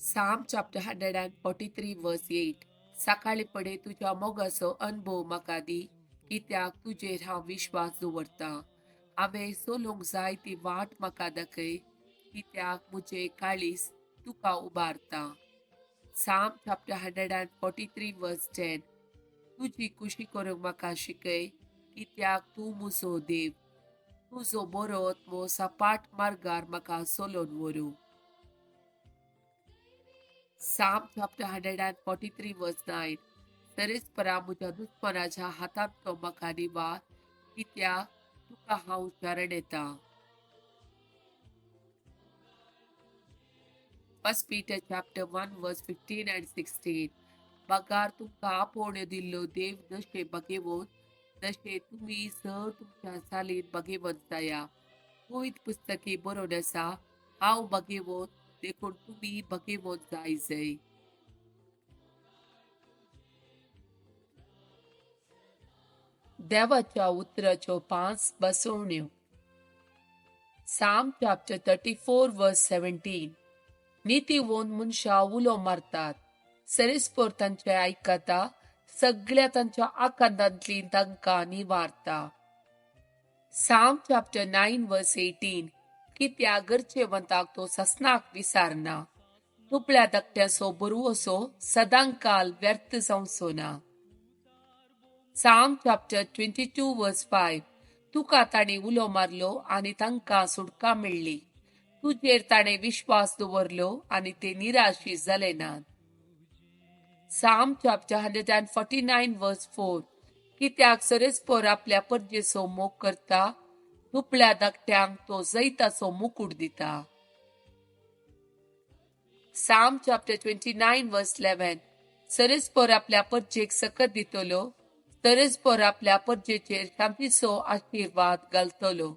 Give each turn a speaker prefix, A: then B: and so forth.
A: Psalm chapter 143 verse 8. सकाळी पडे तुझ्या मोगाचो अनुभव म्हाका दी, कित्याक तुजेर हांव विश्वास दवरता. हांवें सोलूंक जाय ती वाट म्हाका दाखय, कित्याक मुझे काळीस तुका उबारता. Psalm chapter 143 verse 10. तुझी कुशी करूंक म्हाका शिकय, कित्याक तूं म्हजो देव. तुजो बरो आत्मो सपाट मार्गार म्हाका सोलोन व्हरूं. Psalm chapter 143 verse 9. सरेस्परा म्हज्या दुस्मनाच्या हातांत तो म्हाका निवार, कित्याक तुका हांव शरण येता. 1 Peter chapter 1 verse 15 and 16. बगार तुमकां आपोवण्यो दिल्लो देव जशे बगेवंत, तशे तुमी सर तुमच्या सालीन बगेवंत जाया. पवित्र पुस्तकी बरोवन आसा, हांव बगेवंत, देखून तुमी बगेवंत जाय. देवाच्या उतराच्यो 5 बसवण्यो. Psalm chapter 34 verse 17. नीतिवंत मनशां उलो मारतात, सरीसपोर तांचे आयकता, सगळ्या तांच्या आकांतांतली तांकां निवारता. Psalm chapter 9 verse 18. कित्याक गरजेवंताक तो ससनाक विसारना, तुपल्या धाकट्याचो बरवोसो सदांकाल व्यर्थ जावचो ना. Psalm chapter 22 verse 5. तुका ताणी उलो मारलो आनी तांकां सुटका मेळ्ळी, तुजेर ताणे विश्वास दवरलो आनी ते निराशी जाले नात. Psalm chapter 149 verse 4. कित्याक सरेस्पोर आपल्या परजेचो मोग करता, तुपल्या धाकट्यांक तो जैताचो मुकुट दिता. Psalm chapter 29 verse 11. सरेस्पोर आपल्या परजेक सकत दितलो, सरेस्पोर आपल्या परजेचेर शांतीचो आशीर्वाद घालतलो.